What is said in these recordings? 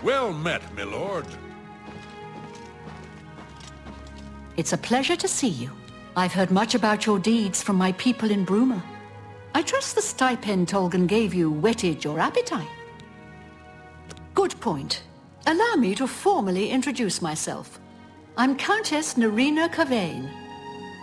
Well met, my lord. It's a pleasure to see you. I've heard much about your deeds from my people in Bruma. I trust the stipend Tolgan gave you whetted your appetite. Good point. Allow me to formally introduce myself. I'm Countess Nerina Cavain.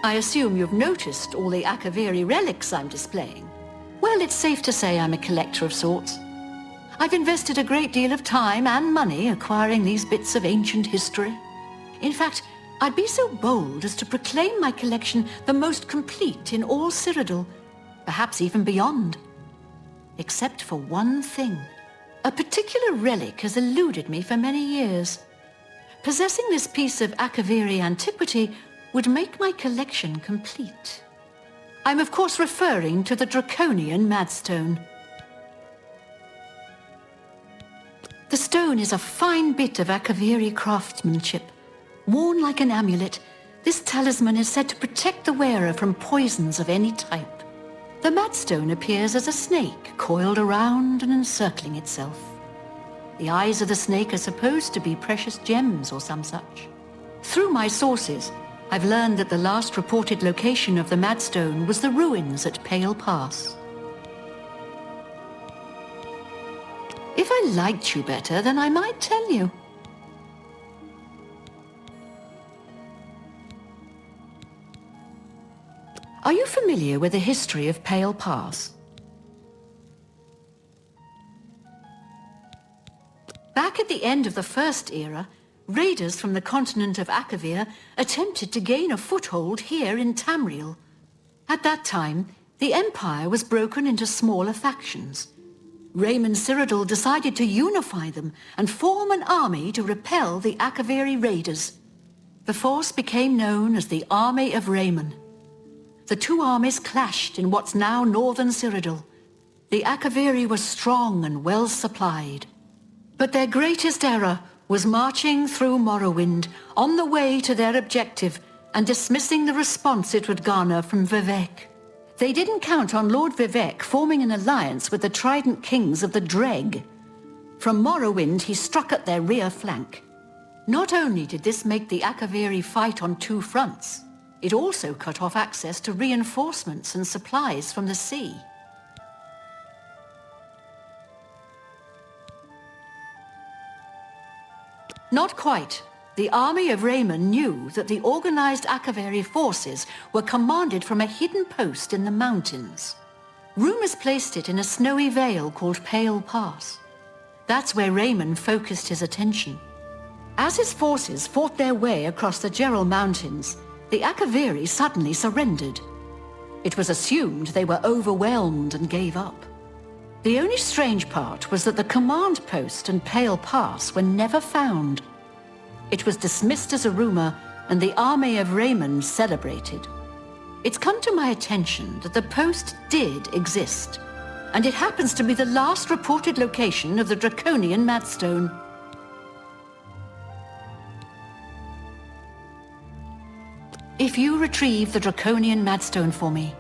I assume you've noticed all the Akaviri relics I'm displaying. Well, it's safe to say I'm a collector of sorts. I've invested a great deal of time and money acquiring these bits of ancient history. In fact, I'd be so bold as to proclaim my collection the most complete in all Cyrodiil, perhaps even beyond. Except for one thing. A particular relic has eluded me for many years. Possessing this piece of Akaviri antiquity would make my collection complete. I'm of course referring to the Draconian Madstone. The stone is a fine bit of Akaviri craftsmanship. Worn like an amulet, this talisman is said to protect the wearer from poisons of any type. The Madstone appears as a snake coiled around and encircling itself. The eyes of the snake are supposed to be precious gems or some such. Through my sources, I've learned that the last reported location of the Madstone was the ruins at Pale Pass. If I liked you better, then I might tell you. Are you familiar with the history of Pale Pass? Back at the end of the First Era, raiders from the continent of Akavir attempted to gain a foothold here in Tamriel. At that time, the Empire was broken into smaller factions. Raymond Cyrodiil decided to unify them and form an army to repel the Akaviri raiders. The force became known as the Army of Raymond. The two armies clashed in what's now northern Cyrodiil. The Akaviri were strong and well supplied. But their greatest error was marching through Morrowind on the way to their objective and dismissing the response it would garner from Vivek. They didn't count on Lord Vivek forming an alliance with the Trident Kings of the Dreg. From Morrowind he struck at their rear flank. Not only did this make the Akaviri fight on two fronts, it also cut off access to reinforcements and supplies from the sea. Not quite. The army of Raymond knew that the organized Akaviri forces were commanded from a hidden post in the mountains. Rumors placed it in a snowy vale called Pale Pass. That's where Raymond focused his attention. As his forces fought their way across the Gerald Mountains, the Akaviri suddenly surrendered. It was assumed they were overwhelmed and gave up. The only strange part was that the command post and Pale Pass were never found. It was dismissed as a rumor, and the army of Raymond celebrated. It's come to my attention that the post did exist, and it happens to be the last reported location of the Draconian Madstone. If you retrieve the Draconian Madstone for me,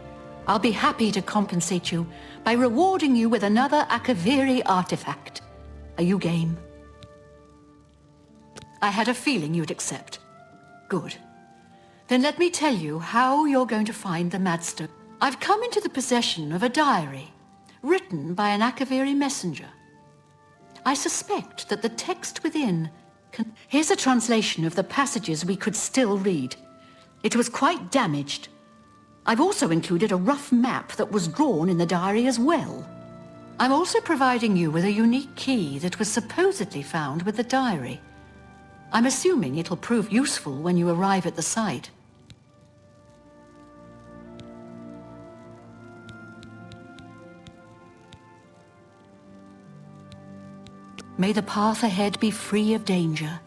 I'll be happy to compensate you by rewarding you with another Akaviri artifact. Are you game? I had a feeling you'd accept. Good. Then let me tell you how you're going to find the Madstone. I've come into the possession of a diary, written by an Akaviri messenger. I suspect that the text within can... Here's a translation of the passages we could still read. It was quite damaged. I've also included a rough map that was drawn in the diary as well. I'm also providing you with a unique key that was supposedly found with the diary. I'm assuming it'll prove useful when you arrive at the site. May the path ahead be free of danger.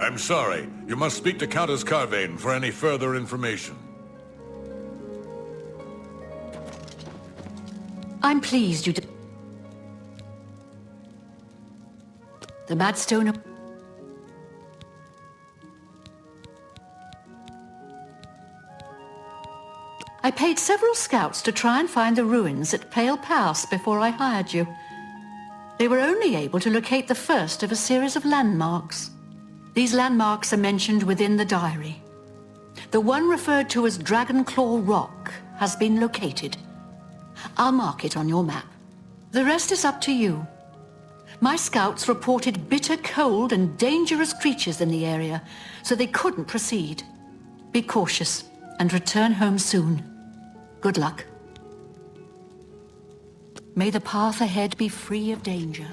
I'm sorry. You must speak to Countess Carvane for any further information. I'm pleased you did. The Madstone... I paid several scouts to try and find the ruins at Pale Pass before I hired you. They were only able to locate the first of a series of landmarks. These landmarks are mentioned within the diary. The one referred to as Dragonclaw Rock has been located. I'll mark it on your map. The rest is up to you. My scouts reported bitter cold and dangerous creatures in the area, so they couldn't proceed. Be cautious and return home soon. Good luck. May the path ahead be free of danger.